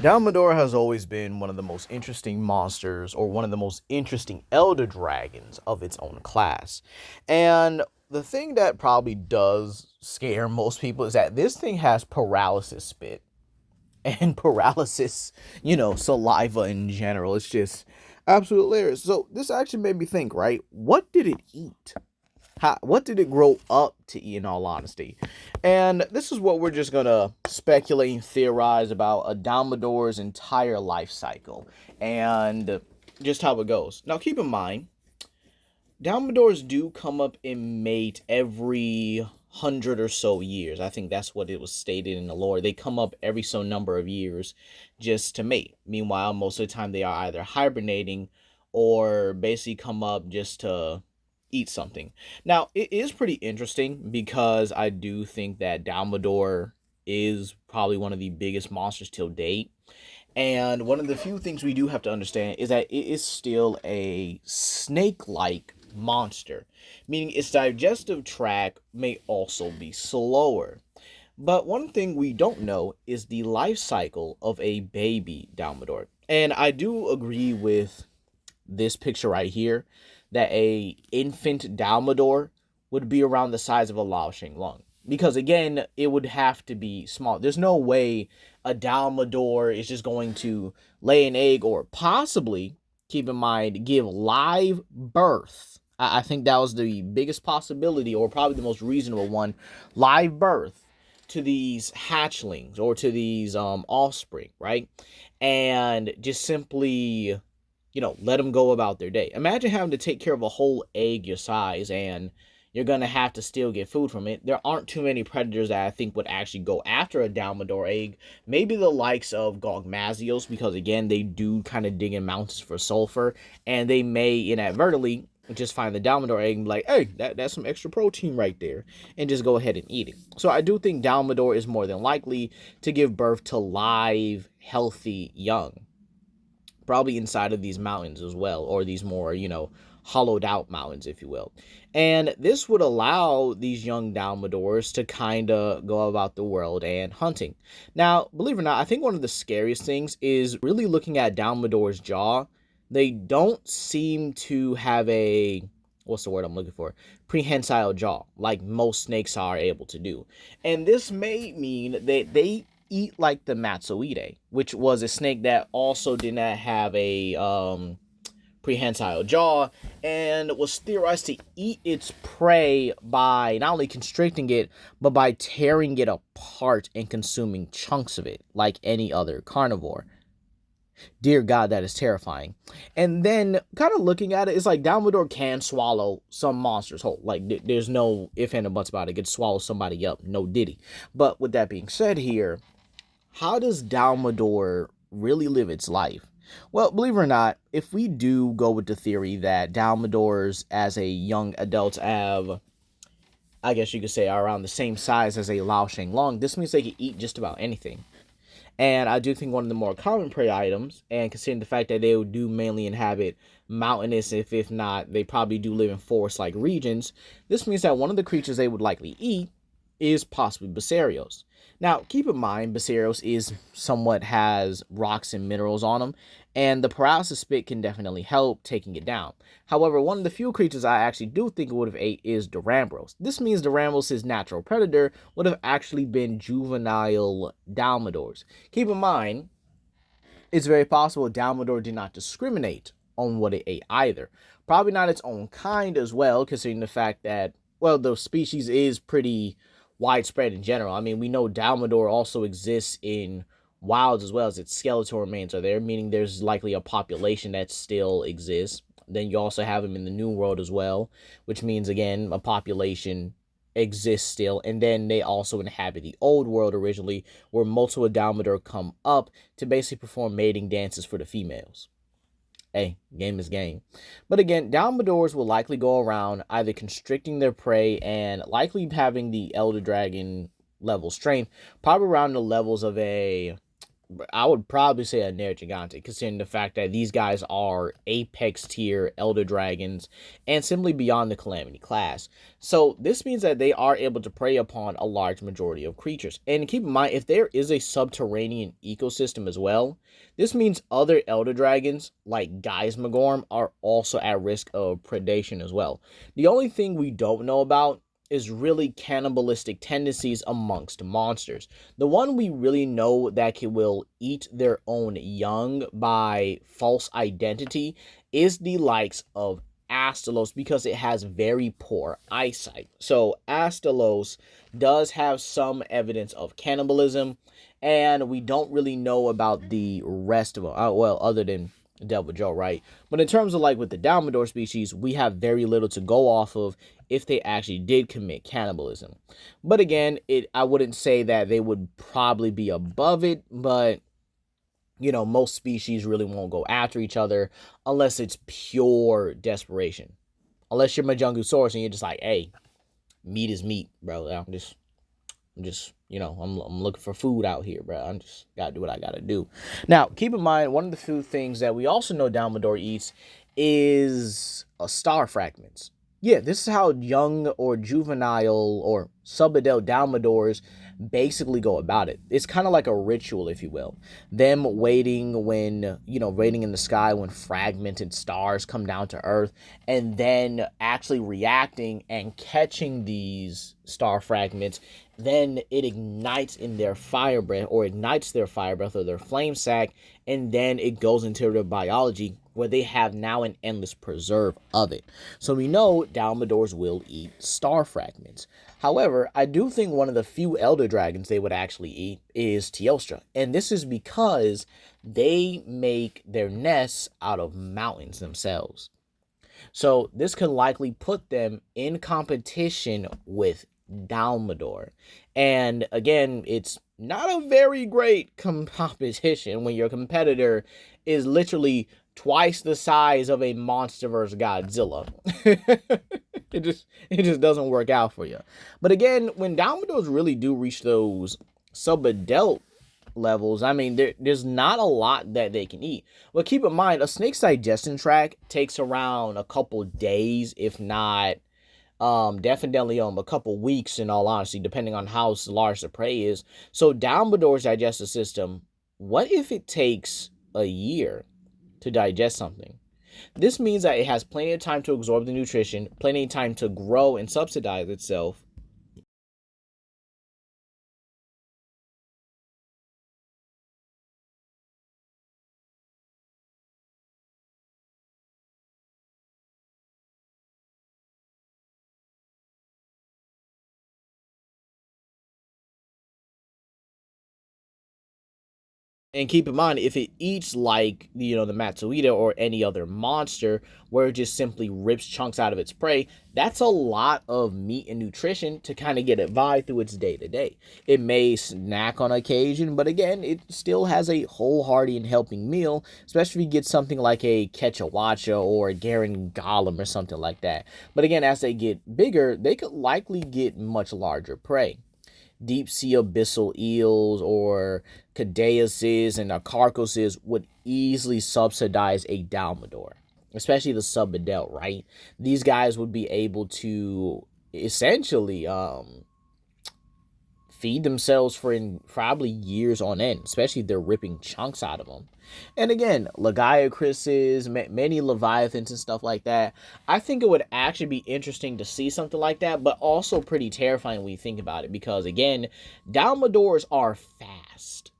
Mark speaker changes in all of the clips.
Speaker 1: Dalamadur has always been one of the most interesting monsters, or one of the most interesting elder dragons of its own class. And the thing that probably does scare most people is that this thing has paralysis spit and paralysis, saliva in general. It's just absolutely hilarious. So this actually made me think, right? What did it eat? What did it grow up to eat, in all honesty? And this is what we're just going to speculate and theorize about a Dalmador's entire life cycle and just how it goes. Now, keep in mind, Dalmadors do come up in mate every 100 or so years. I think that's what it was stated in the lore. They come up every so number of years just to mate. Meanwhile, most of the time they are either hibernating or basically come up just to eat something. Now, it is pretty interesting because I do think that Dalmador is probably one of the biggest monsters till date. And one of the few things we do have to understand is that it is still a snake-like monster, meaning its digestive tract may also be slower. But one thing we don't know is the life cycle of a baby Dalmador. And I do agree with this picture right here that a infant Dalmador would be around the size of a Lao Sheng Lung. Because again, it would have to be small. There's no way a Dalmador is just going to lay an egg or possibly, keep in mind, give live birth. I think that was the biggest possibility, or probably the most reasonable one, live birth to these hatchlings or to these offspring, right? And just simply, let them go about their day. Imagine having to take care of a whole egg your size, and you're going to have to still get food from it. There aren't too many predators that I think would actually go after a Dalmador egg. Maybe the likes of Gogmazios, because again, they do kind of dig in mountains for sulfur, and they may inadvertently just find the Dalmador egg and be like, hey, that's some extra protein right there, and just go ahead and eat it. So I do think Dalmador is more than likely to give birth to live, healthy young. Probably inside of these mountains as well, or these more, hollowed out mountains, if you will. And this would allow these young Dalmadors to kind of go about the world and hunting. Now, believe it or not, I think one of the scariest things is really looking at Dalmador's jaw. They don't seem to have what's the word I'm looking for? Prehensile jaw, like most snakes are able to do. And this may mean that they eat like the Matsuide, which was a snake that also did not have a prehensile jaw and was theorized to eat its prey by not only constricting it, but by tearing it apart and consuming chunks of it like any other carnivore. Dear God, that is terrifying. And then kind of looking at it, it's like Dalmador can swallow some monsters whole. Like there's no if and a buts about it. It could swallow somebody up. No diddy. But with that being said here, how does Dalmador really live its life? Well, believe it or not, if we do go with the theory that Dalmadors as a young adult have, I guess you could say, are around the same size as a Lao Sheng Long, this means they can eat just about anything. And I do think one of the more common prey items, and considering the fact that they do mainly inhabit mountainous, if not, they probably do live in forest-like regions, this means that one of the creatures they would likely eat is possibly Basarios. Now, keep in mind, Basarios has rocks and minerals on them, and the paralysis spit can definitely help taking it down. However, one of the few creatures I actually do think it would have ate is Durambros. This means Durambros' natural predator would have actually been juvenile Dalmadors. Keep in mind, it's very possible Dalmador did not discriminate on what it ate either. Probably not its own kind as well, considering the fact that, well, the species is pretty widespread in general. I mean, we know Dalmador also exists in wilds as well, as its skeletal remains are there, meaning there's likely a population that still exists. Then you also have them in the New World as well, which means, again, a population exists still. And then they also inhabit the Old World originally, where multiple Dalmador come up to basically perform mating dances for the females. Hey, game is game. But again, Dalmadors will likely go around either constricting their prey and likely having the Elder Dragon level strength, probably around the levels of a I would probably say a Nere Gigante, considering the fact that these guys are apex tier Elder Dragons and simply beyond the Calamity class. So this means that they are able to prey upon a large majority of creatures. And keep in mind, if there is a subterranean ecosystem as well, this means other Elder Dragons, like Geismagorm, are also at risk of predation as well. The only thing we don't know about is really cannibalistic tendencies amongst monsters. The one we really know that will eat their own young by false identity is the likes of Astalos, because it has very poor eyesight. So Astalos does have some evidence of cannibalism, and we don't really know about the rest of them. Well, other than Devil Joe, right? But in terms of like with the Dalamadur species, we have very little to go off of if they actually did commit cannibalism. But again, I wouldn't say that they would probably be above it, but most species really won't go after each other unless it's pure desperation. Unless you're Majungusaurus and you're just like, hey, meat is meat, bro. I'm looking for food out here, bro. I'm just gotta do what I gotta do. Now, keep in mind, one of the few things that we also know Dalamadur eats is star fragments. Yeah, this is how young or juvenile or subadult Dalamadors basically go about it. It's kind of like a ritual, if you will. Them waiting waiting in the sky when fragmented stars come down to Earth, and then actually reacting and catching these star fragments. Then it ignites in their fire breath, or ignites their fire breath or their flame sac, and then it goes into their biology where they have now an endless preserve of it. So we know Dalamadors will eat star fragments. However, I do think one of the few Elder Dragons they would actually eat is Teostra. And this is because they make their nests out of mountains themselves. So this could likely put them in competition with Dalamadur. And again, it's not a very great competition when your competitor is literally twice the size of a monster versus Godzilla. it just doesn't work out for you. But again, when Dalamados really do reach those subadult levels, I mean, there's not a lot that they can eat. But keep in mind, a snake's digestion tract takes around a couple days, if not definitely a couple weeks, in all honesty, depending on how large the prey is. So Dalamadour's digestive system, what if it takes a year to digest something? This means that it has plenty of time to absorb the nutrition, plenty of time to grow and subsidize itself. And keep in mind, if it eats like, the Matsuida or any other monster, where it just simply rips chunks out of its prey, that's a lot of meat and nutrition to kind of get it by through its day to day. It may snack on occasion, but again, it still has a wholehearted and helping meal, especially if you get something like a Quechahuacha or a Garen Golem or something like that. But again, as they get bigger, they could likely get much larger prey. Deep sea abyssal eels or cadeiuses and acarcoses would easily subsidize a Dalmador, especially the subadult, right? These guys would be able to essentially feed themselves for probably years on end, especially if they're ripping chunks out of them. And again, Lagiacruses, many Leviathans and stuff like that. I think it would actually be interesting to see something like that, but also pretty terrifying when you think about it, because again, Dalmadors are fast.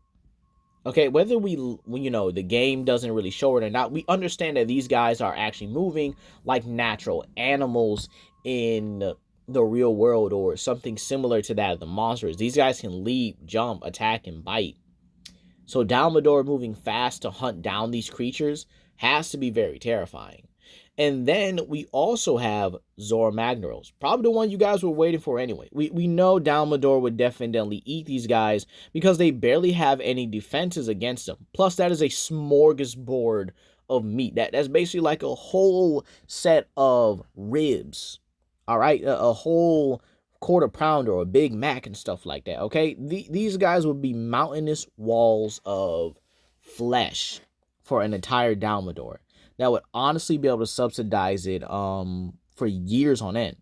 Speaker 1: Okay, whether the game doesn't really show it or not, we understand that these guys are actually moving like natural animals in the real world, or something similar to that of the monsters. These guys can leap, jump, attack, and bite. So Dalmador moving fast to hunt down these creatures has to be very terrifying. And then we also have Zoramagnaros, probably the one you guys were waiting for anyway. We know Dalmador would definitely eat these guys because they barely have any defenses against them. Plus, that is a smorgasbord of meat. That's basically like a whole set of ribs. All right, a whole quarter pounder or a Big Mac and stuff like that. Okay, these guys would be mountainous walls of flesh for an entire Dalamadur that would honestly be able to subsidize it for years on end.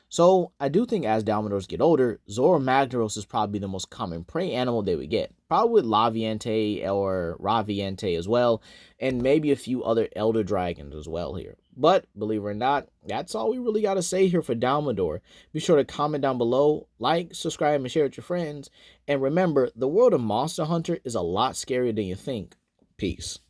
Speaker 1: So I do think as Dalmadors get older, Zoromagdaros is probably the most common prey animal they would get. Probably with Laviente or Raviente as well, and maybe a few other Elder Dragons as well here. But believe it or not, that's all we really got to say here for Dalmador. Be sure to comment down below, like, subscribe, and share with your friends. And remember, the world of Monster Hunter is a lot scarier than you think. Peace.